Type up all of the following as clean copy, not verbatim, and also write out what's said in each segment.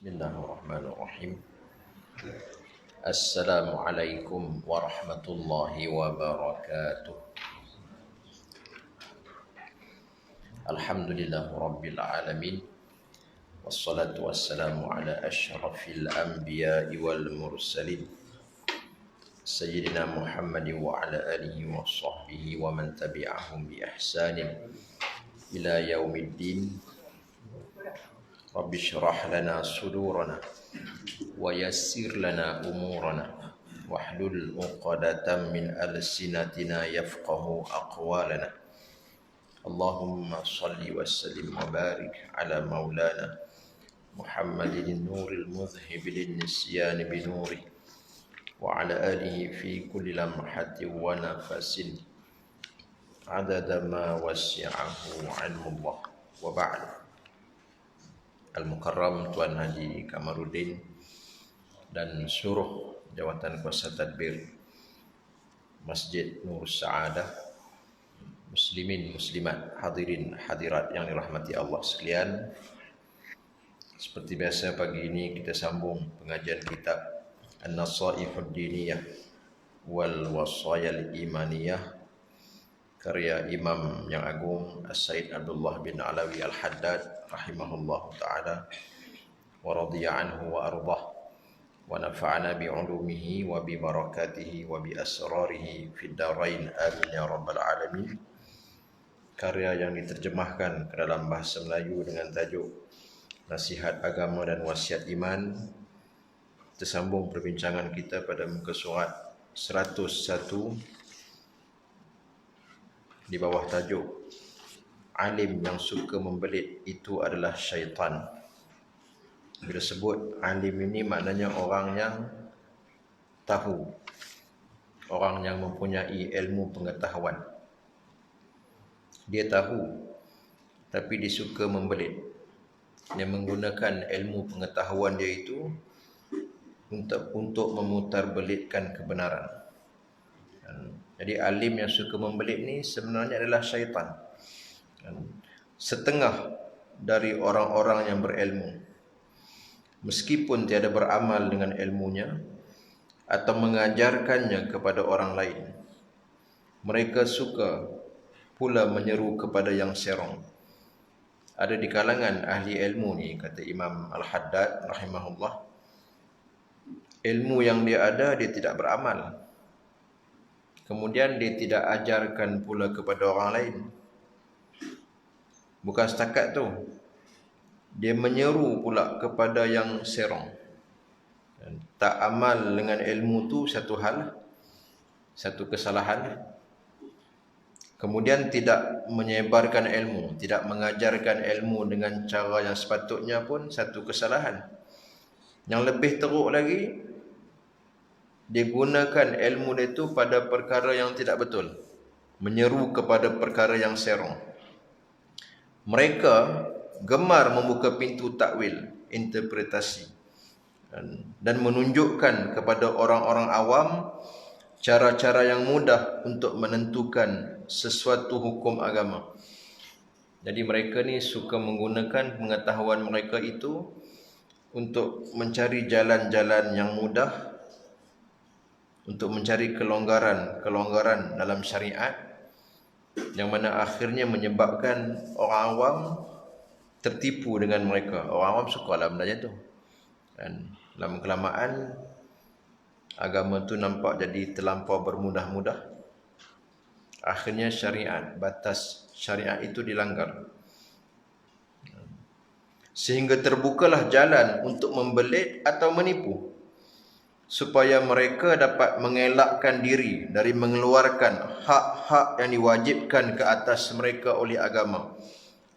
Bismillahirrahmanirrahim. Assalamualaikum warahmatullahi wabarakatuh. Alhamdulillahi rabbil alamin. Wassalatu wassalamu ala asyrafil anbiya'i wal mursalin. Sayyidina Muhammadin wa ala alihi wa sahbihi wa man tabi'ahum bi ihsanin ila yaumiddin. Rabbi syrah lana sudurana wa yassir lana umurana wahlul 'uqdatam min alsinatina yafqahu aqwalana. Allahumma salli wa sallim wa barik ala maulana Muhammadin nuril mudhhib lin nisyan bi nuri wa ala alihi fi kulli lamhatin wa nafasin adada ma wasi'ahu 'ilmullah wa ba'du. Al-Mukarram Tuan Haji Kamarudin dan seluruh jawatan kuasa tadbir Masjid Nur Saadah, muslimin muslimat, hadirin hadirat yang dirahmati Allah sekalian. Seperti biasa pagi ini kita sambung pengajian kitab An-Nasaihud Diniyah wal Wasayal Imaniyah karya Imam yang Agung As-Said Abdullah bin Alawi Al-Haddad rahimahullah ta'ala wa radhiya anhu wa ardah wa nafa'ana bi'ulumihi wa bi barakatihi wa bi asrarihi fid darain amin ya rabbal alamin. Karya yang diterjemahkan ke dalam bahasa Melayu dengan tajuk Nasihat Agama dan Wasiat Iman. Tersambung perbincangan kita pada muka surat 101 di bawah tajuk alim yang suka membelit itu adalah syaitan. Bila sebut alim ini maknanya orang yang tahu, orang yang mempunyai ilmu pengetahuan. Dia tahu tapi dia suka membelit. Dia menggunakan ilmu pengetahuan dia itu untuk memutarbelitkan kebenaran. Jadi alim yang suka membelit ni sebenarnya adalah syaitan. Setengah dari orang-orang yang berilmu, meskipun tiada beramal dengan ilmunya atau mengajarkannya kepada orang lain, mereka suka pula menyeru kepada yang serong. Ada di kalangan ahli ilmu ni, kata Imam Al-Haddad rahimahullah, ilmu yang dia ada dia tidak beramal, kemudian dia tidak ajarkan pula kepada orang lain. Bukan setakat tu, dia menyeru pula kepada yang serong. Tak amal dengan ilmu tu satu hal, satu kesalahan. Kemudian tidak menyebarkan ilmu, tidak mengajarkan ilmu dengan cara yang sepatutnya pun satu kesalahan. Yang lebih teruk lagi, dia gunakan ilmu dia tu pada perkara yang tidak betul, menyeru kepada perkara yang serong. Mereka gemar membuka pintu takwil, interpretasi, dan menunjukkan kepada orang-orang awam cara-cara yang mudah untuk menentukan sesuatu hukum agama. Jadi mereka ni suka menggunakan pengetahuan mereka itu untuk mencari jalan-jalan yang mudah, untuk mencari kelonggaran dalam syariat, yang mana akhirnya menyebabkan orang awam tertipu dengan mereka. Orang awam suka lah benda tu. Dan dalam kelamaan agama tu nampak jadi terlampau bermudah-mudah. Akhirnya syariat, batas syariat itu dilanggar. Sehingga terbukalah jalan untuk membelit atau menipu, supaya mereka dapat mengelakkan diri dari mengeluarkan hak-hak yang diwajibkan ke atas mereka oleh agama,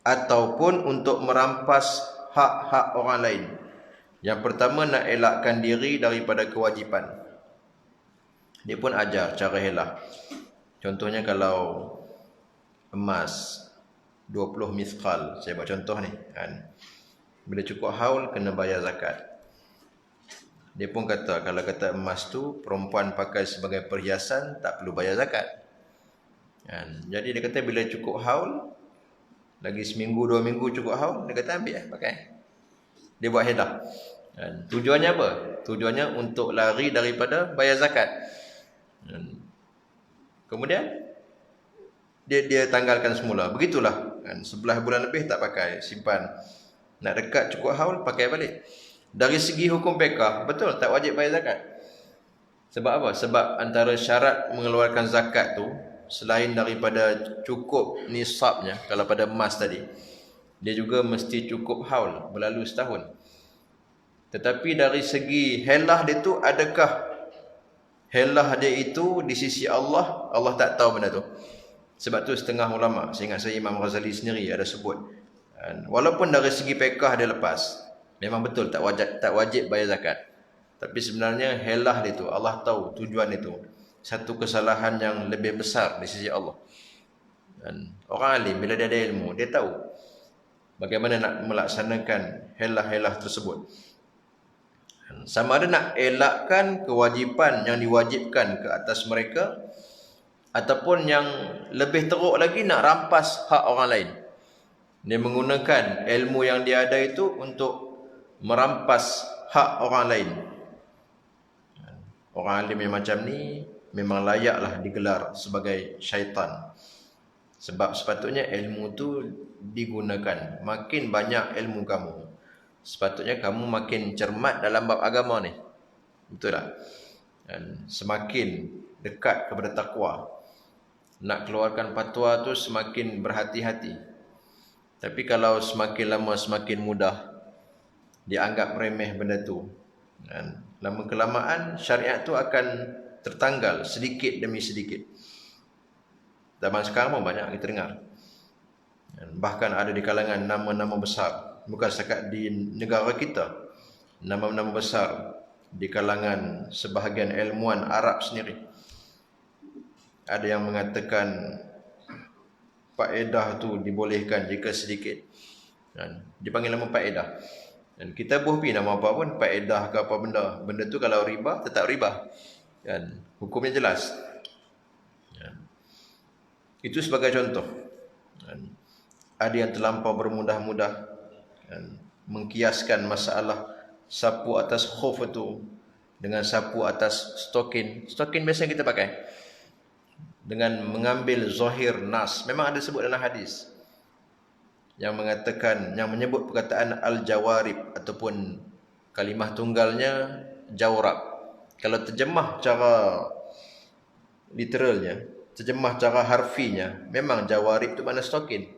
ataupun untuk merampas hak-hak orang lain. Yang pertama, nak elakkan diri daripada kewajipan. Dia pun ajar cara elak. Contohnya kalau emas 20 mithqal, saya buat contoh ni kan, bila cukup haul kena bayar zakat. Dia pun kata, kalau kata emas tu perempuan pakai sebagai perhiasan, tak perlu bayar zakat. Jadi dia kata bila cukup haul, lagi seminggu 2 minggu cukup haul, dia kata ambil pakai. Dia buat helah. Tujuannya apa? Tujuannya untuk lari daripada bayar zakat. Kemudian dia tanggalkan semula. Begitulah. 11 bulan lebih tak pakai, simpan. Nak dekat cukup haul, pakai balik. Dari segi hukum fiqh, betul tak wajib bayar zakat. Sebab apa? Sebab antara syarat mengeluarkan zakat tu, selain daripada cukup nisabnya, kalau pada emas tadi, dia juga mesti cukup haul, berlalu setahun. Tetapi dari segi helah dia tu, adakah helah dia itu di sisi Allah? Allah tak tahu benda tu. Sebab tu setengah ulama, saya ingat saya Imam Ghazali sendiri ada sebut, walaupun dari segi fiqh dia lepas, memang betul tak wajib bayar zakat. Tapi sebenarnya helah dia tu, Allah tahu tujuan itu satu kesalahan yang lebih besar di sisi Allah. Dan orang alim bila dia ada ilmu, dia tahu bagaimana nak melaksanakan helah-helah tersebut. Sama ada nak elakkan kewajipan yang diwajibkan ke atas mereka, ataupun yang lebih teruk lagi nak rampas hak orang lain. Dia menggunakan ilmu yang dia ada itu untuk merampas hak orang lain. Orang alim yang macam ni memang layaklah digelar sebagai syaitan. Sebab sepatutnya ilmu tu digunakan. Makin banyak ilmu kamu, sepatutnya kamu makin cermat dalam bab agama ni. Betul tak? Dan semakin dekat kepada takwa. Nak keluarkan fatwa tu semakin berhati-hati. Tapi kalau semakin lama semakin mudah, dianggap remeh benda tu. Dan lama kelamaan syariat tu akan tertanggal sedikit demi sedikit. Zaman sekarang pun banyak kita dengar. Dan bahkan ada di kalangan nama-nama besar, bukan setakat di negara kita, nama-nama besar di kalangan sebahagian ilmuwan Arab sendiri. Ada yang mengatakan faedah tu dibolehkan jika sedikit. Dan dipanggil nama faedah. Dan kita boleh nama apa pun, faedah ke apa benda. Benda tu kalau riba, tetap riba. Dan hukumnya jelas. Dan itu sebagai contoh. Dan ada yang terlampau bermudah-mudah dan mengkiaskan masalah sapu atas khuf itu dengan sapu atas stokin. Stokin biasa kita pakai. Dengan mengambil zahir nas. Memang ada sebut dalam hadis yang mengatakan, yang menyebut perkataan al-jawarib ataupun kalimah tunggalnya jawrab. Kalau terjemah cara literalnya, terjemah cara harfinya, memang jawarib itu makna stokin.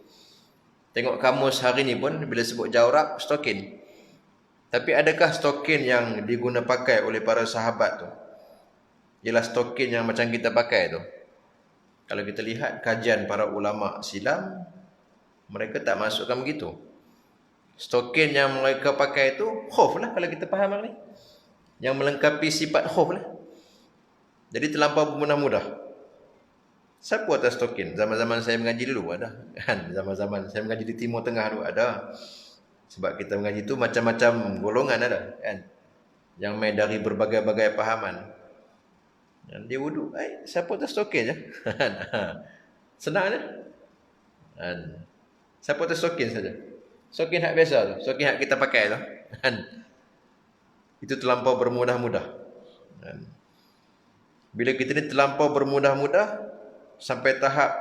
Tengok kamus hari ni pun bila sebut jawrab, stokin. Tapi adakah stokin yang diguna pakai oleh para sahabat tu? Ialah stokin yang macam kita pakai tu. Kalau kita lihat kajian para ulama silam, mereka tak masukkan begitu. Stokin yang mereka pakai itu khuf lah kalau kita faham hari ni. Yang melengkapi sifat khuf lah. Jadi terlampau bermudah-mudah. Sapu atas stokin. Zaman-zaman saya mengaji dulu ada. Kan? Zaman-zaman saya mengaji di Timur Tengah dulu ada. Sebab kita mengaji itu macam-macam golongan ada. Kan? Yang main dari berbagai-bagai pahaman. Dan dia wuduk, sapu atas stokin je. Senang je. Sapu atas stokin saja. Stokin hak biasa tu. Stokin hak kita pakai tu. Itu terlampau bermudah-mudah. Bila kita ni terlampau bermudah-mudah, sampai tahap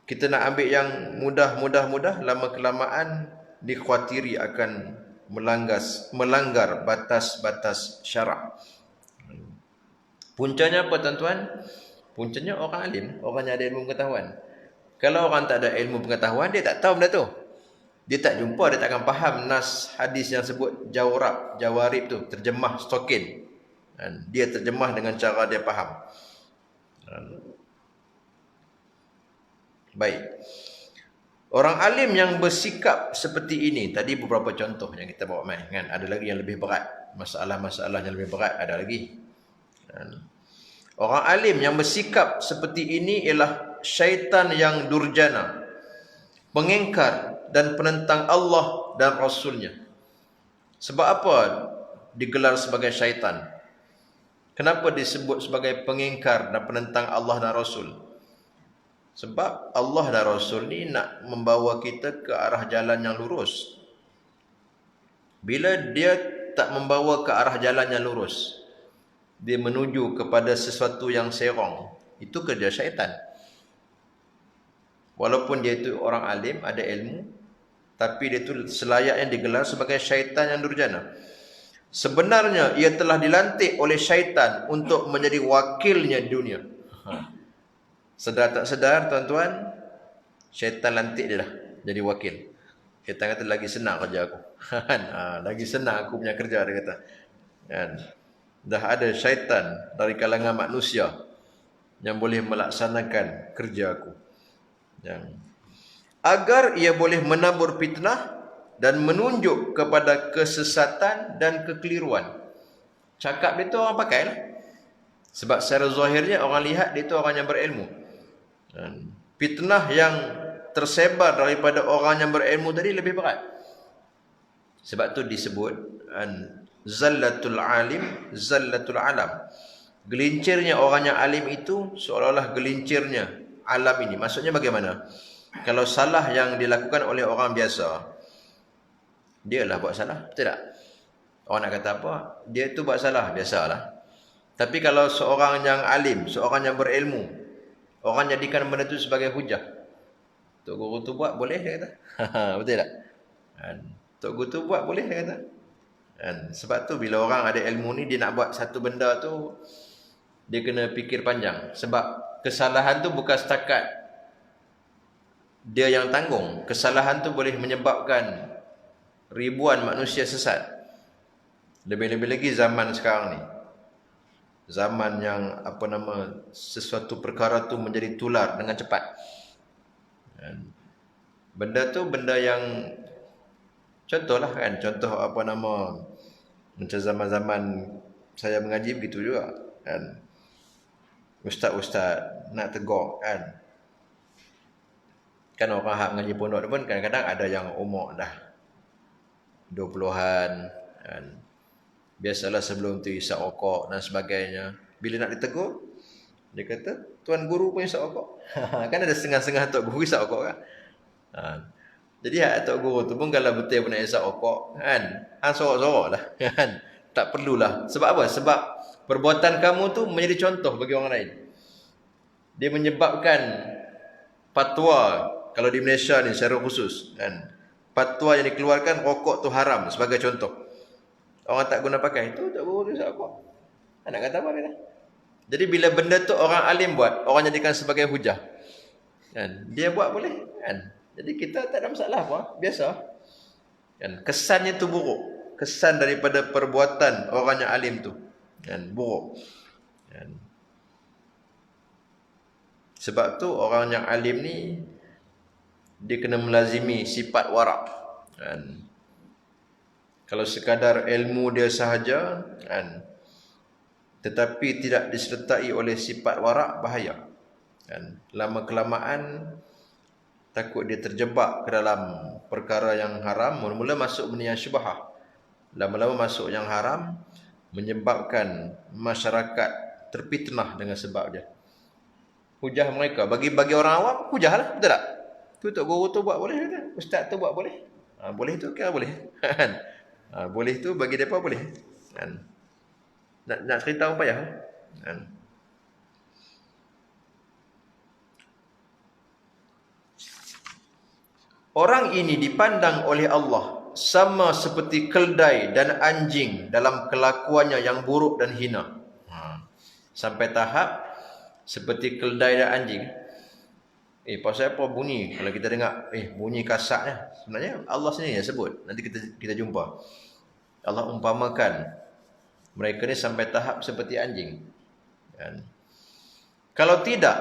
kita nak ambil yang mudah-mudah, lama kelamaan dikhawatiri akan melanggar batas-batas syarak. Puncanya apa tuan-tuan? Puncanya orang alim, orang yang ada ilmu pengetahuan. Kalau orang tak ada ilmu pengetahuan, dia tak tahu benda tu. Dia tak jumpa, dia tak akan faham nas hadis yang sebut jawarib tu, terjemah stokin. Dia terjemah dengan cara dia faham. Baik. Orang alim yang bersikap seperti ini, tadi beberapa contoh yang kita bawa main, kan? Ada lagi yang lebih berat. Masalah-masalah yang lebih berat ada lagi. Orang alim yang bersikap seperti ini ialah syaitan yang durjana, pengingkar dan penentang Allah dan Rasulnya. Sebab apa digelar sebagai syaitan? Kenapa disebut sebagai pengingkar dan penentang Allah dan Rasul? Sebab Allah dan Rasul ni nak membawa kita ke arah jalan yang lurus. Bila dia tak membawa ke arah jalan yang lurus, dia menuju kepada sesuatu yang serong, itu kerja syaitan. Walaupun dia itu orang alim, ada ilmu, tapi dia itu selayaknya digelar sebagai syaitan yang durjana. Sebenarnya ia telah dilantik oleh syaitan untuk menjadi wakilnya di dunia. Sedar tak sedar tuan-tuan, syaitan lantik dia dah jadi wakil. Syaitan kata lagi senang kerja aku. Lagi senang aku punya kerja, dia kata. Dah ada syaitan dari kalangan manusia yang boleh melaksanakan kerja aku. Agar ia boleh menabur fitnah dan menunjuk kepada kesesatan dan kekeliruan. Cakap dia tu orang pakai lah. Sebab secara zahirnya orang lihat dia tu orang yang berilmu. Fitnah yang tersebar daripada orang yang berilmu tadi lebih berat. Sebab tu disebut zallatul alim, zallatul alam. Gelincirnya orang yang alim itu seolah-olah gelincirnya alam ini. Maksudnya bagaimana? Kalau salah yang dilakukan oleh orang biasa, dia lah buat salah, betul tak? Orang nak kata apa? Dia tu buat salah, biasalah. Tapi kalau seorang yang alim, seorang yang berilmu, orang jadikan benda tu sebagai hujah. Tok guru tu buat boleh, dia kata. Betul tak? Tok guru tu buat boleh, dia kata. Sebab tu bila orang ada ilmu ni, dia nak buat satu benda tu, dia kena fikir panjang. Sebab kesalahan tu bukan setakat dia yang tanggung. Kesalahan tu boleh menyebabkan ribuan manusia sesat. Lebih-lebih lagi zaman sekarang ni. Zaman yang sesuatu perkara tu menjadi tular dengan cepat. Benda tu benda yang contohlah kan, contoh macam zaman-zaman saya mengaji begitu juga kan. Ustaz-ustaz nak tegur kan orang hak mengaji pondok pun kadang-kadang ada yang umur dah 20-an kan. Biasalah sebelum tu isap rokok dan sebagainya. Bila nak ditegur, dia kata, tuan guru pun isap rokok. Kan ada setengah-setengah tok guru isap rokok kan. Jadi tok guru tu pun kalau betul pun nak isap rokok kan, sorok-sorok lah kan. Tak perlulah. Sebab apa? Sebab perbuatan kamu tu menjadi contoh bagi orang lain. Dia menyebabkan fatwa, kalau di Malaysia ni secara khusus kan, fatwa yang dikeluarkan rokok tu haram sebagai contoh. Orang tak guna pakai, itu tak guru tu isap rokok. Nak kata apa dia? Jadi bila benda tu orang alim buat, orang jadikan sebagai hujah kan. Dia buat boleh kan. Jadi kita tak ada masalah apa, biasa kan. Kesannya tu buruk. Kesan daripada perbuatan orang yang alim tu kan, buruk kan. Sebab tu orang yang alim ni dia kena melazimi sifat warak kan. Kalau sekadar ilmu dia sahaja kan, tetapi tidak disertai oleh sifat warak, bahaya kan. Lama kelamaan takut dia terjebak ke dalam perkara yang haram, mula-mula masuk benda yang syubhah, lama-lama masuk yang haram, menyebabkan masyarakat terfitnah dengan sebab dia. Hujah mereka bagi orang awam hujah lah, betul tak? Tu tok guru tu buat boleh kan? Ustaz tu buat boleh. Boleh tu kira boleh kan. Boleh tu bagi depa boleh kan. Nak cerita pun payah kan. Orang ini dipandang oleh Allah sama seperti keldai dan anjing dalam kelakuannya yang buruk dan hina. Sampai tahap seperti keldai dan anjing. Pasal apa bunyi? Kalau kita dengar, bunyi kasarnya. Sebenarnya Allah sendiri yang sebut. Nanti kita jumpa. Allah umpamakan mereka ni sampai tahap seperti anjing. Kan? Kalau tidak,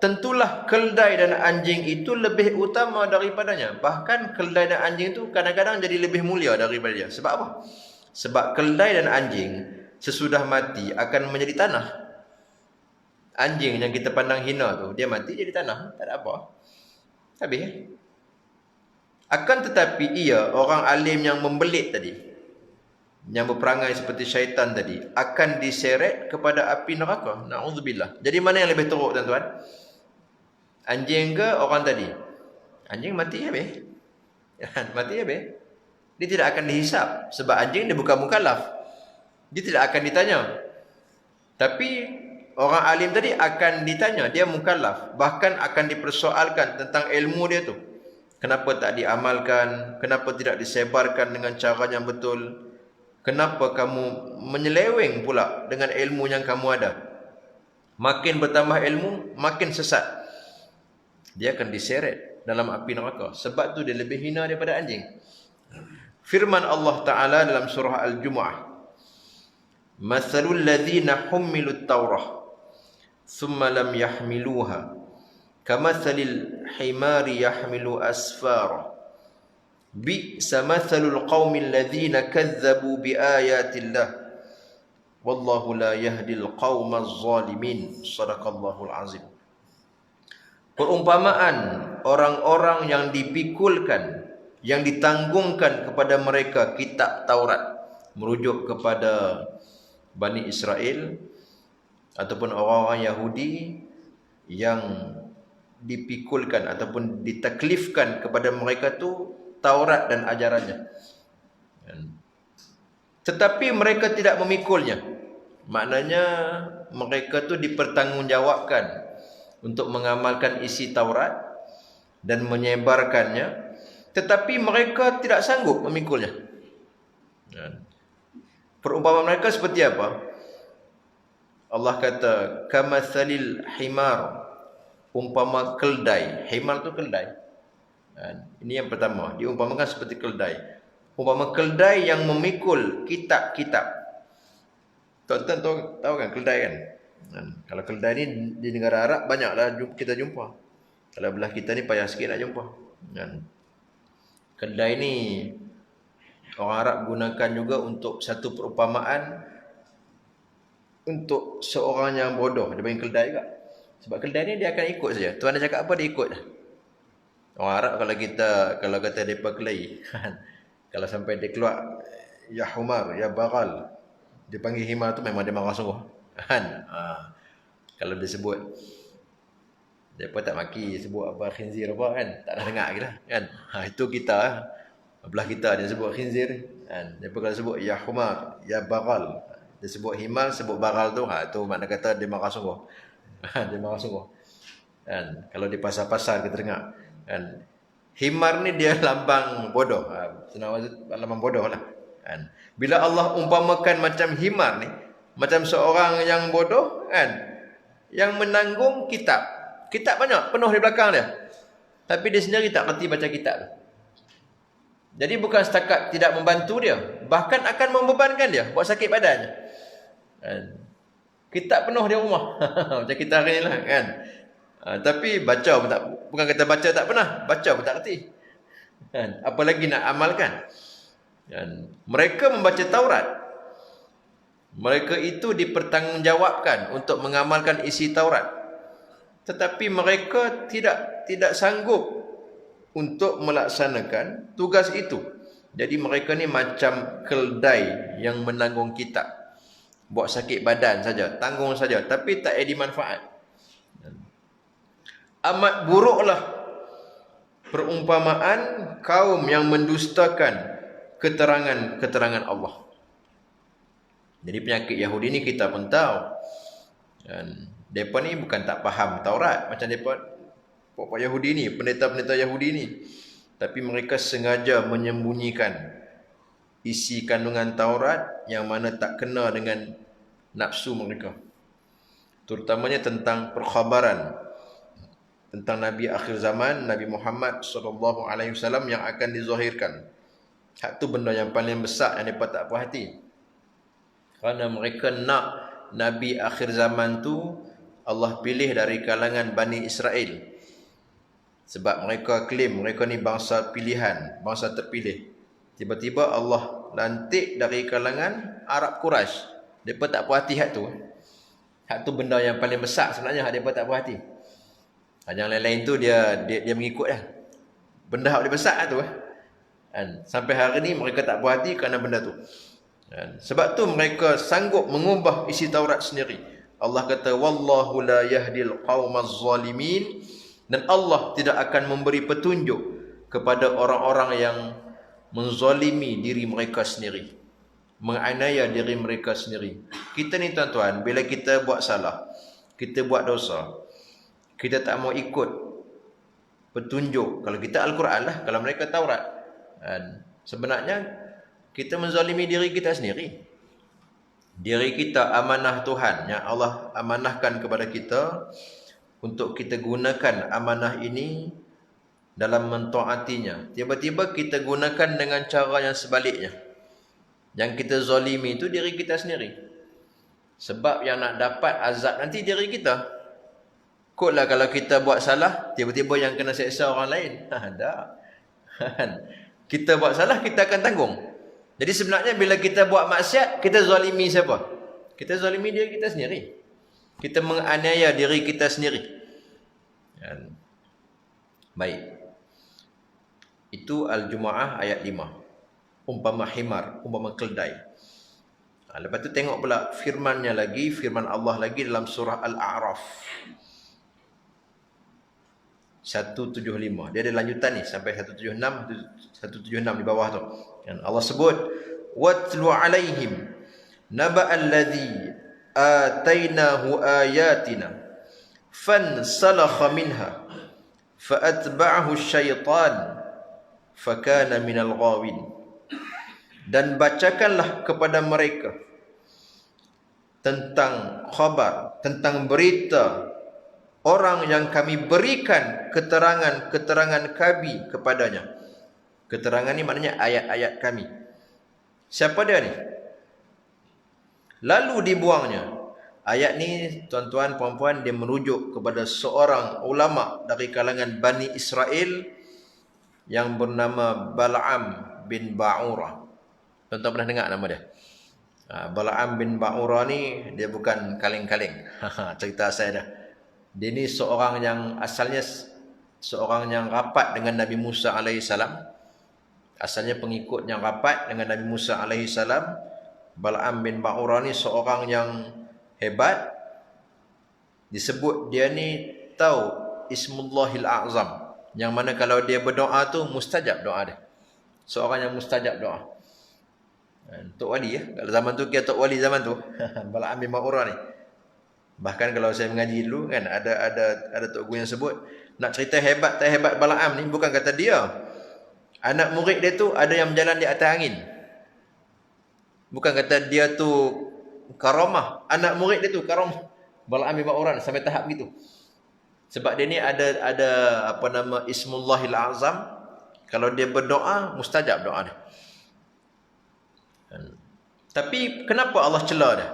tentulah keldai dan anjing itu lebih utama daripadanya. Bahkan keldai dan anjing itu kadang-kadang jadi lebih mulia daripada dia. Sebab apa? Sebab keldai dan anjing sesudah mati akan menjadi tanah. Anjing yang kita pandang hina tu, dia mati jadi tanah, tak ada apa. Habis. Akan tetapi ia, orang alim yang membelit tadi, yang berperangai seperti syaitan tadi, akan diseret kepada api neraka. Na'udzubillah. Jadi mana yang lebih teruk tuan-tuan? Anjing ke orang tadi? Anjing mati habis. Mati habis. dia tidak akan dihisap sebab anjing dia bukan mukallaf. Dia tidak akan ditanya. Tapi orang alim tadi akan ditanya, dia mukallaf, bahkan akan dipersoalkan tentang ilmu dia tu. Kenapa tak diamalkan? Kenapa tidak disebarkan dengan cara yang betul? Kenapa kamu menyeleweng pula dengan ilmu yang kamu ada? Makin bertambah ilmu, makin sesat. Dia akan diseret dalam api neraka. Sebab tu dia lebih hina daripada anjing. Firman Allah Ta'ala dalam surah Al-Jumu'ah. Mathalul ladhina hummilut tawrah thumma lam yahmiluha kamathalil himari yahmilu asfara bi'sa mathalul qawmil ladhina kadzabu biayatillah wallahu la yahdil qawmaz zalimin. Sadaqallahul azim. Perumpamaan orang-orang yang dipikulkan, yang ditanggungkan kepada mereka kitab Taurat, merujuk kepada Bani Israel ataupun orang-orang Yahudi yang dipikulkan ataupun ditaklifkan kepada mereka tu Taurat dan ajarannya. Tetapi mereka tidak memikulnya. Maknanya mereka tu dipertanggungjawabkan untuk mengamalkan isi Taurat dan menyebarkannya, tetapi mereka tidak sanggup memikulnya. Perumpamaan mereka seperti apa? Allah kata, kamathalil himar, umpama keldai. Himar tu keldai. Ini yang pertama, diumpamakan seperti keldai. Umpama keldai yang memikul kitab-kitab. Tuan-tuan tahu kan keldai kan? Kalau keldai ni di negara Arab banyaklah kita jumpa. Kalau belah kita ni payah sikit nak jumpa. Keldai ni orang Arab gunakan juga untuk satu perumpamaan untuk seorang yang bodoh. Dia panggil keldai juga. Sebab keldai ni dia akan ikut saja. Tuan dia cakap apa, dia ikut. Orang Arab kalau kata mereka kelai, kalau sampai dia keluar ya humar, ya bagal, dia panggil himar tu memang dia marah sungguh. Kalau dia sebut, mereka tak maki sebut apa khinzir apa kan, tak nak dengar kita kan. Itu kita belah kita dia sebut khinzir kan. Dia kalau sebut ya humar, ya bagal, dia sebut himar, sebut bagal tu, tu makna kata dia marah sungguh. Dia marah sungguh. Kan, kalau di pasar-pasar kita dengar kan, himar ni dia lambang bodoh. Senang lambang bodoh lah kan. Bila Allah umpamakan macam himar ni, macam seorang yang bodoh kan, yang menanggung kitab. Kitab banyak, penuh di belakang dia, tapi dia sendiri tak kerti baca kitab. Jadi bukan setakat tidak membantu dia, bahkan akan membebankan dia, buat sakit badannya. Kitab penuh di rumah. Macam kita hari ni lah kan. Tapi baca pun tak, bukan kata baca tak pernah, baca pun tak kerti. Apalagi nak amalkan. Mereka membaca Taurat. Mereka itu dipertanggungjawabkan untuk mengamalkan isi Taurat. Tetapi mereka tidak sanggup untuk melaksanakan tugas itu. Jadi mereka ni macam keldai yang menanggung kitab. Buat sakit badan saja, tanggung saja, tapi tak ada manfaat. Amat buruklah perumpamaan kaum yang mendustakan keterangan Allah. Jadi penyakit Yahudi ni kita pun tahu. Dan mereka ni bukan tak faham Taurat macam mereka Yahudi ni, pendeta-pendeta Yahudi ni. Tapi mereka sengaja menyembunyikan isi kandungan Taurat yang mana tak kena dengan nafsu mereka. Terutamanya tentang perkhabaran tentang Nabi akhir zaman, Nabi Muhammad SAW yang akan dizahirkan. Hak tu benda yang paling besar yang mereka tak puas hati. Kerana mereka nak Nabi akhir zaman tu Allah pilih dari kalangan Bani Israel. Sebab mereka klaim mereka ni bangsa pilihan, bangsa terpilih. Tiba-tiba Allah lantik dari kalangan Arab Quraisy. Mereka tak puas hati hak tu. Hak tu benda yang paling besar sebenarnya, hak mereka tak puas hati. Yang lain-lain tu dia mengikut lah. Benda hak dia besar tu. Sampai hari ni mereka tak puas hati kerana benda tu. Sebab tu mereka sanggup mengubah isi Taurat sendiri. Allah kata wallahu la yahdil qaumaz zalimin, dan Allah tidak akan memberi petunjuk kepada orang-orang yang menzalimi diri mereka sendiri, menganiaya diri mereka sendiri. Kita ni tuan-tuan, bila kita buat salah, kita buat dosa, kita tak mau ikut petunjuk. Kalau kita Al-Quran lah, kalau mereka Taurat, dan sebenarnya kita menzalimi diri kita sendiri. Diri kita amanah Tuhan yang Allah amanahkan kepada kita, untuk kita gunakan amanah ini dalam mentaatinya. Tiba-tiba kita gunakan dengan cara yang sebaliknya. Yang kita zalimi itu diri kita sendiri. Sebab yang nak dapat azab nanti diri kita. Kotlah kalau kita buat salah, tiba-tiba yang kena seksa orang lain. Tak. Kita buat salah, kita akan tanggung. Jadi sebenarnya bila kita buat maksiat, kita zalimi siapa? Kita zalimi diri kita sendiri. Kita menganiaya diri kita sendiri. Baik. Itu Al-Jumu'ah ayat 5. Umpama himar, umpama keldai. Lepas tu tengok pula firmannya lagi, firman Allah lagi dalam surah Al-A'raf 175. Dia ada lanjutan ni sampai 176 di bawah tu. Dan Allah sebut, watlu alaihim naba'al ladzi atainahu ayatina fansalakha minha faatba'ahu syaitan fakana minal ghawin. Dan bacakanlah kepada mereka tentang khabar, tentang berita orang yang kami berikan keterangan-keterangan kami kepadanya. Keterangan ni maknanya ayat-ayat kami. Siapa dia ni? Lalu dibuangnya. Ayat ni tuan-tuan puan-puan, dia merujuk kepada seorang ulama dari kalangan Bani Israel yang bernama Bal'am bin Ba'urah. Tuan-tuan pernah dengar nama dia? Bal'am bin Ba'urah ni dia bukan kaleng-kaleng. Cerita saya dah. Dia ni seorang yang asalnya seorang yang rapat dengan Nabi Musa alaihissalam. Asalnya pengikut yang rapat dengan Nabi Musa alaihissalam. Bal'am bin Ba'urah ni seorang yang hebat. Disebut dia ni tahu Ismullahil A'zam, yang mana kalau dia berdoa tu mustajab doa dia. Seorang yang mustajab doa. Tok Wali ya. Kalau zaman tu kira Tok Wali zaman tu. Bal'am bin Ba'urah ni. Bahkan kalau saya mengaji dulu kan, ada Tok Guru yang sebut, nak cerita hebat tak hebat Bal'am ni, bukan kata dia. Anak murid dia tu ada yang berjalan di atas angin. Bukan kata dia tu karamah. Anak murid dia tu karamah. Bal'am bin Ba'urah sampai tahap gitu. Sebab dia ni ada apa nama Ismullahil A'zam. Kalau dia berdoa, mustajab doa dia. Tapi kenapa Allah cela dia?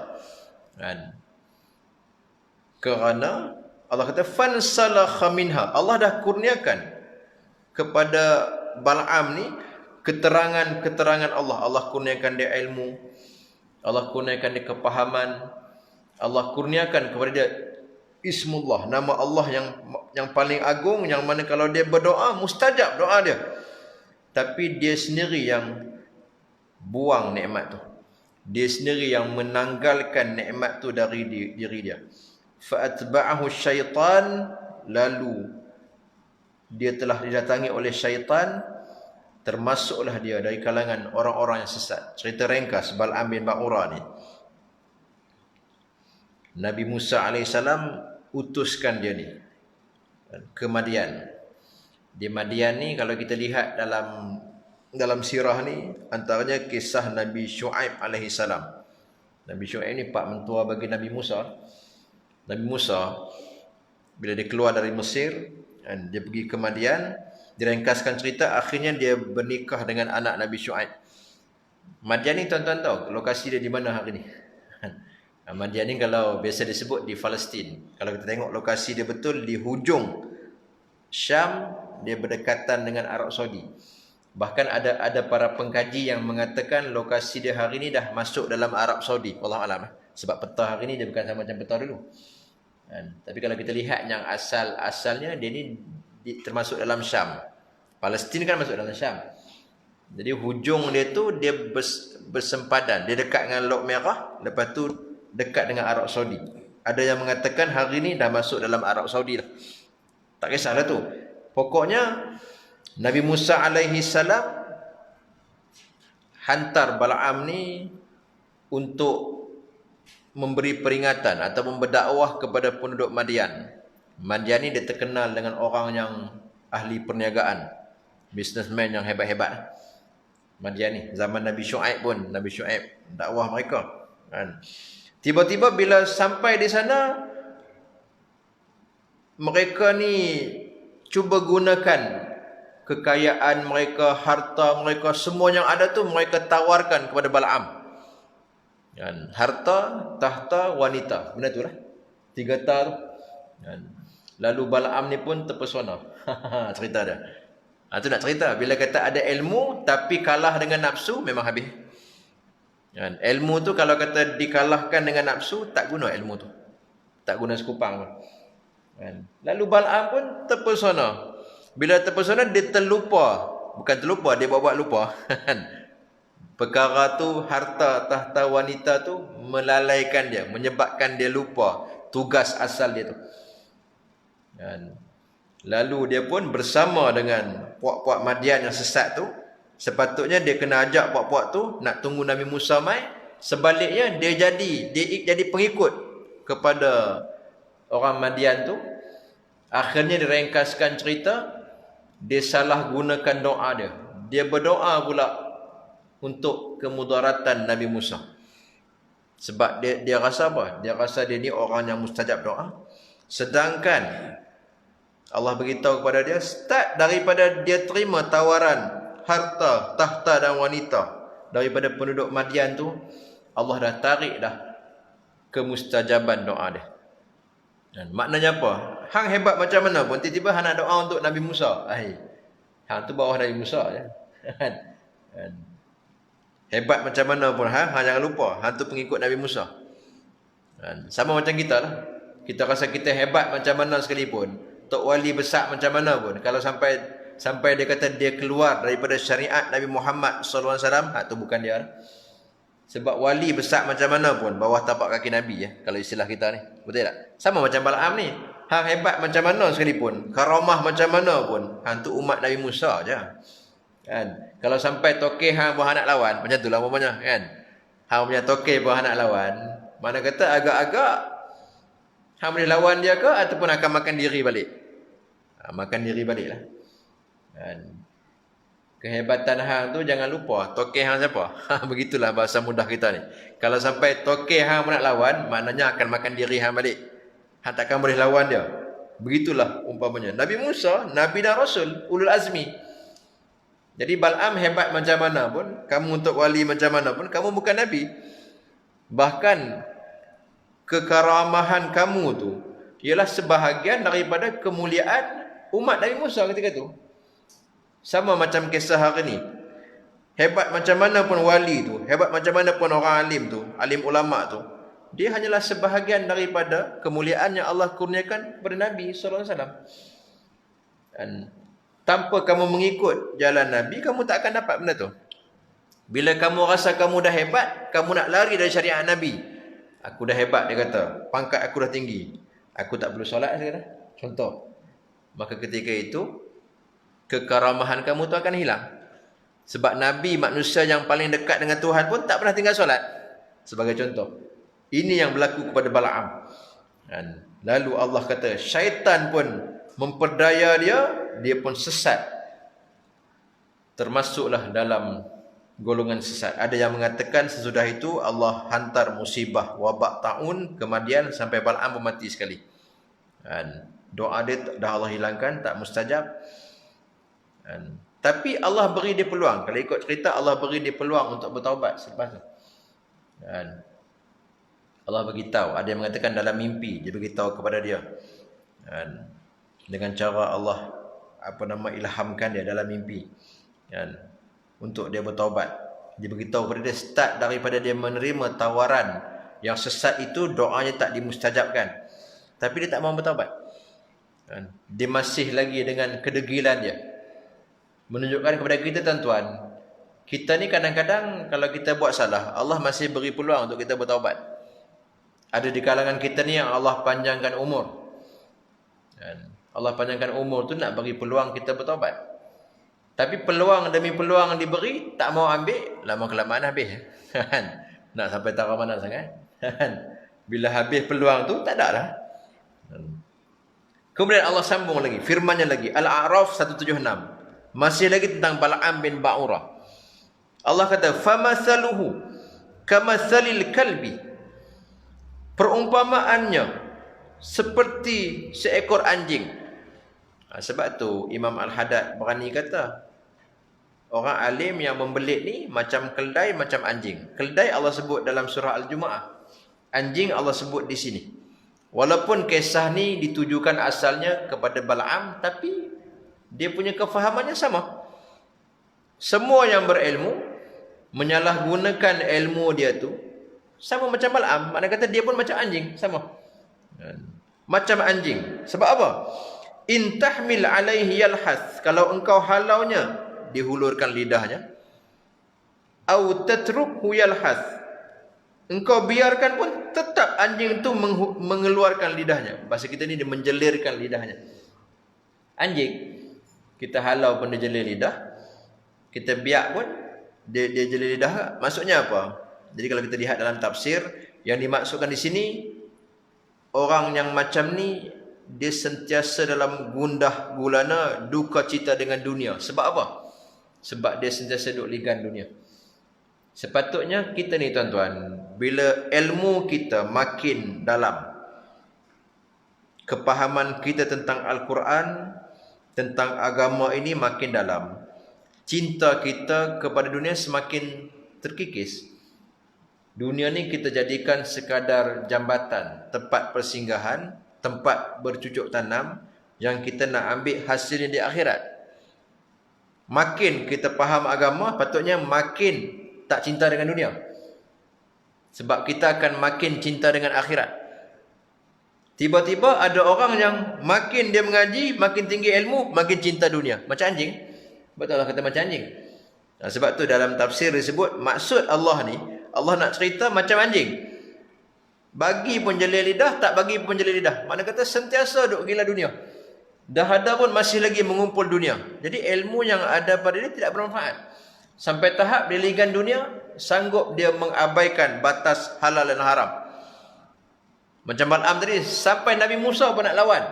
Kerana Allah kata fansalakha minha. Allah dah kurniakan kepada Bal'am ni keterangan-keterangan Allah. Allah kurniakan dia ilmu. Allah kurniakan dia kepahaman. Allah kurniakan kepada dia Ismullah, nama Allah yang paling agung, yang mana kalau dia berdoa mustajab doa dia. Tapi dia sendiri yang buang nikmat tu. Dia sendiri yang menanggalkan nikmat tu dari diri dia. Fa'atba'ahu syaitan, lalu dia telah didatangi oleh syaitan, termasuklah dia dari kalangan orang-orang yang sesat. Cerita ringkas Bal'am bin Ba'urah ni. Nabi Musa alaihissalam utuskan dia ni ke Madian. Di Madian ni kalau kita lihat dalam sirah ni, antaranya kisah Nabi Syu'aib alaihissalam. Nabi Syu'aib ni pak mentua bagi Nabi Musa. Nabi Musa bila dia keluar dari Mesir dan dia pergi ke Madian, direngkaskan cerita, akhirnya dia bernikah dengan anak Nabi Syu'aib. Madian ni tuan-tuan tahu lokasi dia di mana hari ni? Madian ni kalau biasa disebut di Palestin. Kalau kita tengok lokasi dia betul di hujung Syam, dia berdekatan dengan Arab Saudi. Bahkan ada para pengkaji yang mengatakan lokasi dia hari ni dah masuk dalam Arab Saudi. Wallahualam. Sebab peta hari ni dia bukan sama macam peta dulu. Tapi kalau kita lihat yang asalnya dia ni termasuk dalam Syam. Palestin kan masuk dalam Syam. Jadi hujung dia tu dia bersempadan. Dia dekat dengan Laut Merah, lepas tu dekat dengan Arab Saudi. Ada yang mengatakan hari ni dah masuk dalam Arab Saudi dah. Tak kisahlah tu. Pokoknya Nabi Musa alaihi salam hantar Bal'am ni untuk memberi peringatan atau berdakwah kepada penduduk Madian. Madian ni dia terkenal dengan orang yang ahli perniagaan, businessman yang hebat-hebat. Madian ni zaman Nabi Syuaib pun, Nabi Syuaib dakwah mereka kan. Tiba-tiba bila sampai di sana, mereka ni cuba gunakan kekayaan mereka, harta mereka, semua yang ada tu mereka tawarkan kepada Bal'am. Kan? Harta, tahta, wanita. Benar tu lah. 3 ta tu. Kan? Lalu Bal'am ni pun terpesona. Cerita dia. Tu nak cerita. Bila kata ada ilmu tapi kalah dengan nafsu, memang habis. Kan? Ilmu tu kalau kata dikalahkan dengan nafsu, tak guna ilmu tu. Tak guna sekupang pun. Kan? Lalu Bal'am pun terpesona. Bila terpesona, dia terlupa. Bukan terlupa, dia buat lupa. Perkara tu, harta, tahta, wanita tu melalaikan dia, menyebabkan dia lupa tugas asal dia tu. Dan lalu dia pun bersama dengan puak-puak Madian yang sesat tu. Sepatutnya dia kena ajak puak-puak tu nak tunggu Nabi Musa mai. Sebaliknya dia jadi pengikut kepada orang Madian tu. Akhirnya diringkaskan cerita, dia salah gunakan doa dia. Dia berdoa pula untuk kemudaratan Nabi Musa. Sebab dia rasa apa? Dia rasa dia ni orang yang mustajab doa. Sedangkan Allah beritahu kepada dia, start daripada dia terima tawaran harta, tahta dan wanita daripada penduduk Madian tu, Allah dah tarik dah kemustajaban doa dia. Dan maknanya apa? Hang hebat macam mana pun, tiba-tiba hang nak doa untuk Nabi Musa. Hang tu bawah Nabi Musa je. Hebat macam mana pun, hang jangan lupa, hang tu pengikut Nabi Musa. Sama macam kita lah. Kita rasa kita hebat macam mana sekalipun, tok wali besar macam mana pun, kalau sampai dia kata dia keluar daripada syariat Nabi Muhammad SAW, tu bukan dia lah. Sebab wali besar macam mana pun, bawah tapak kaki Nabi ya, kalau istilah kita ni. Betul tak? Sama macam Bal'am ni. Hang hebat macam mana sekalipun, karamah macam mana pun, hang tu umat Nabi Musa je. Kan? Kalau sampai tokeh hang buah nak lawan, macam tu lah umpamanya kan. Hang punya tokeh buah nak lawan, mana kata agak-agak hang boleh lawan dia ke ataupun akan makan diri balik. Makan diri balik lah. Kan? Kehebatan hang tu jangan lupa tokeh hang siapa. Begitulah bahasa mudah kita ni. Kalau sampai tokeh hang nak lawan, maknanya akan makan diri hang balik. Hang takkan boleh lawan dia. Begitulah umpamanya. Nabi Musa, Nabi dan Rasul, ulul azmi. Jadi Bal'am hebat macam mana pun, kamu untuk wali macam mana pun, kamu bukan Nabi. Bahkan kekaramahan kamu tu ialah sebahagian daripada kemuliaan umat Nabi Musa ketika tu. Sama macam kisah hari ni. Hebat macam mana pun wali tu, hebat macam mana pun orang alim tu, alim ulama tu, dia hanyalah sebahagian daripada kemuliaan yang Allah kurniakan kepada Nabi SAW. Dan tanpa kamu mengikut jalan Nabi, kamu tak akan dapat benda tu. Bila kamu rasa kamu dah hebat, kamu nak lari dari syariat Nabi. Aku dah hebat, dia kata. Pangkat aku dah tinggi. Aku tak perlu solat sekarang. Contoh. Maka ketika itu, kekaramahan kamu tu akan hilang. Sebab Nabi, manusia yang paling dekat dengan Tuhan pun tak pernah tinggal solat. Sebagai contoh. Ini yang berlaku kepada Bal'am. Dan lalu Allah kata, syaitan pun memperdaya dia pun sesat. Termasuklah dalam golongan sesat. Ada yang mengatakan sesudah itu Allah hantar musibah wabak taun ke Madian sampai Bal'am pun mati sekali. Dan doa dia dah Allah hilangkan, tak mustajab. Tapi Allah beri dia peluang. Kalau ikut cerita, Allah beri dia peluang untuk bertaubat selepas tu. Dan Allah beritahu, ada yang mengatakan dalam mimpi dia beritahu kepada dia. Dan dengan cara Allah ilhamkan dia dalam mimpi. Dan untuk dia bertaubat. Dia beritahu kepada dia, start daripada dia menerima tawaran yang sesat itu, doanya tak dimustajabkan. Tapi dia tak mahu bertaubat. Dan dia masih lagi dengan kedegilan dia. Menunjukkan kepada kita tuan-tuan, kita ni kadang-kadang kalau kita buat salah, Allah masih beri peluang untuk kita bertaubat. Ada di kalangan kita ni yang Allah panjangkan umur. Dan Allah panjangkan umur tu nak bagi peluang kita bertaubat. Tapi peluang demi peluang diberi, tak mau ambil, lama-kelamaan habis. Nak sampai taruh mana sangat. Bila habis peluang tu, tak ada lah. Kemudian Allah sambung lagi, firmannya lagi, Al-A'raf 176. Masih lagi tentang Bal'am bin Ba'urah. Allah kata, "Famathaluhu kamathalil kalbi." Perumpamaannya seperti seekor anjing. Sebab tu Imam Al-Haddad berani kata, orang alim yang membelit ni macam keldai, macam anjing. Keldai Allah sebut dalam surah Al-Jumu'ah. Anjing Allah sebut di sini. Walaupun kisah ni ditujukan asalnya kepada Bal'am, tapi dia punya kefahamannya sama. Semua yang berilmu menyalahgunakan ilmu dia tu sama macam Bal'am. Maknanya kata dia pun macam anjing, sama. Macam anjing. Sebab apa? In tahmil alaihi yalhath. Kalau engkau halaunya, dihulurkan lidahnya. Au tatrukhu yalhath. Engkau biarkan pun tetap anjing itu mengeluarkan lidahnya. Bahasa kita ni dia menjelirkan lidahnya. Anjing, kita halau pun dia jelir lidah. Kita biak pun dia jelir lidah. Maksudnya apa? Jadi kalau kita lihat dalam tafsir, yang dimaksudkan di sini, orang yang macam ni, dia sentiasa dalam gundah gulana, duka cita dengan dunia. Sebab apa? Sebab dia sentiasa duk ligan dunia. Sepatutnya kita ni tuan-tuan, bila ilmu kita makin dalam, kepahaman kita tentang Al-Quran, tentang agama ini makin dalam, cinta kita kepada dunia semakin terkikis. Dunia ni kita jadikan sekadar jambatan, tempat persinggahan, tempat bercucuk tanam yang kita nak ambil hasilnya di akhirat. Makin kita faham agama, patutnya makin tak cinta dengan dunia. Sebab kita akan makin cinta dengan akhirat. Tiba-tiba ada orang yang makin dia mengaji, makin tinggi ilmu, makin cinta dunia. Macam anjing. Betul lah kata macam anjing. Sebab tu dalam tafsir disebut, maksud Allah ni, Allah nak cerita macam anjing. Bagi pun jelir lidah, tak bagi pun jelir lidah. Mana kata sentiasa duk gila dunia. Dah ada pun masih lagi mengumpul dunia. Jadi ilmu yang ada pada dia tidak bermanfaat. Sampai tahap dia ligan dunia, sanggup dia mengabaikan batas halal dan haram. Macam Bal'am tadi, sampai Nabi Musa pun nak lawan.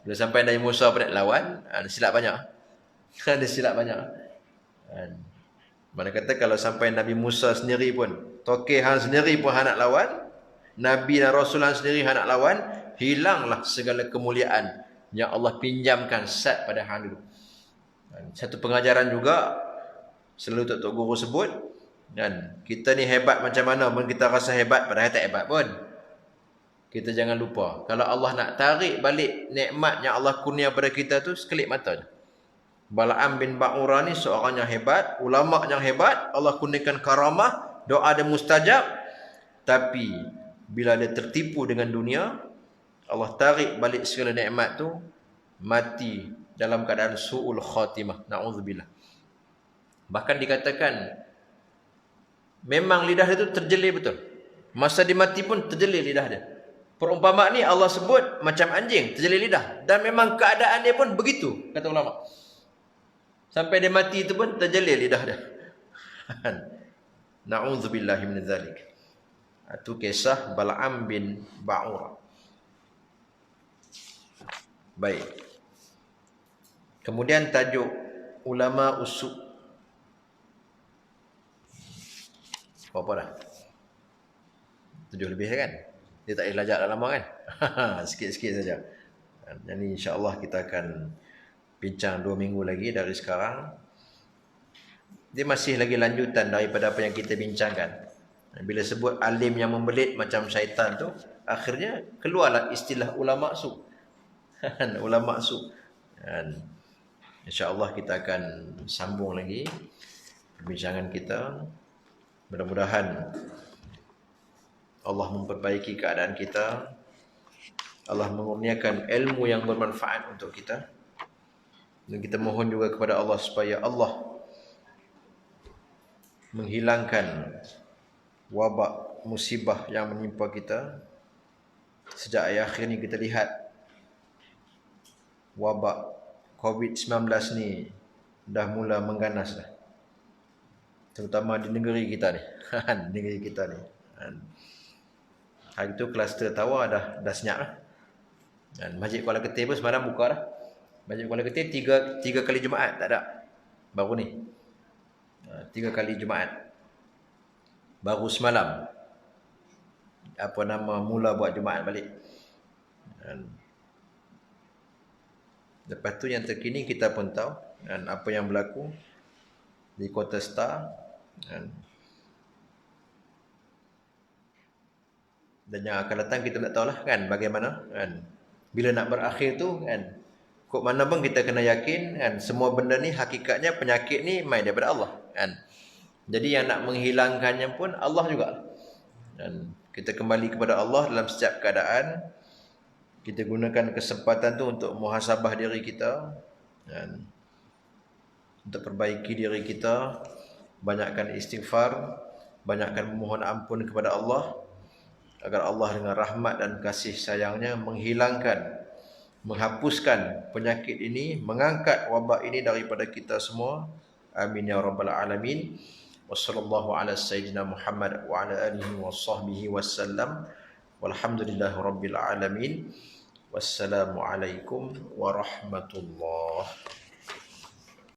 Bila sampai Nabi Musa pun nak lawan, ada silap banyak. Ada silap banyak. Mana kata kalau sampai Nabi Musa sendiri pun, Tokeh hang sendiri pun hang nak lawan, Nabi dan Rasul hang sendiri hang nak lawan, hilanglah segala kemuliaan yang Allah pinjamkan sat pada hang dulu. Satu pengajaran juga, selalu Tok Guru sebut, dan kita ni hebat macam mana pun kita rasa hebat, padahal tak hebat pun. Kita jangan lupa, kalau Allah nak tarik balik nikmat yang Allah kurnia pada kita tu sekelip mata je. Bal'am bin Ba'urah ni seorang yang hebat, ulama yang hebat, Allah kurniakan karamah, doa dia mustajab. Tapi bila dia tertipu dengan dunia, Allah tarik balik segala nikmat tu, mati dalam keadaan su'ul khatimah. Na'udzubillah. Bahkan dikatakan, memang lidah dia tu terjelir betul. Masa dia mati pun terjelir lidah dia. Perumpamaan ni Allah sebut macam anjing, terjelir lidah. Dan memang keadaan dia pun begitu, kata ulama. Sampai dia mati itu pun terjelir lidah dia. Na'udzubillahi min dzalik. Itu kisah Bal'am bin Ba'urah. Baik. Kemudian tajuk ulama usuk. Apa dah? 7 lebih kan? Dia tak boleh lajak dah lama kan? Sikit-sikit saja. Dan insya-Allah kita akan bincang 2 minggu lagi dari sekarang. Dia masih lagi lanjutan daripada apa yang kita bincangkan. Bila sebut alim yang membelit macam syaitan tu, akhirnya keluarlah istilah ulama su. Ulama su. Dan insya-Allah kita akan sambung lagi perbincangan kita. Mudah-mudahan Allah memperbaiki keadaan kita. Allah mengurniakan ilmu yang bermanfaat untuk kita. Dan kita mohon juga kepada Allah supaya Allah menghilangkan wabak musibah yang menimpa kita. Sejak akhir ni kita lihat wabak COVID-19 ni dah mula mengganas dah. Terutama di negeri kita ni. Negeri kita ni. Hari tu kluster Tawar dah senyap lah. Masjid Kuala Ketih pun semalam buka dah. Masjid Kuala Ketih tiga kali Jumaat tak ada. Baru ni. 3 kali Jumaat. Baru semalam. Mula buat Jumaat balik. Lepas tu yang terkini kita pun tahu apa yang berlaku di Kota Star. Dan yang akan datang kita tak tahulah kan bagaimana bila nak berakhir tu kok mana pun kita kena yakin semua benda ni hakikatnya penyakit ni main daripada Allah jadi yang nak menghilangkannya pun Allah juga kita kembali kepada Allah dalam setiap keadaan. Kita gunakan kesempatan tu untuk muhasabah diri kita untuk perbaiki diri kita, banyakkan istighfar, banyakkan memohon ampun kepada Allah agar Allah dengan rahmat dan kasih sayangnya menghapuskan penyakit ini, mengangkat wabak ini daripada kita semua. Amin ya rabbal alamin. Wassallallahu ala sayyidina Muhammad wa ala alihi wa sahbihi wasallam. Walhamdulillahi rabbil alamin. Wassalamualaikum warahmatullahi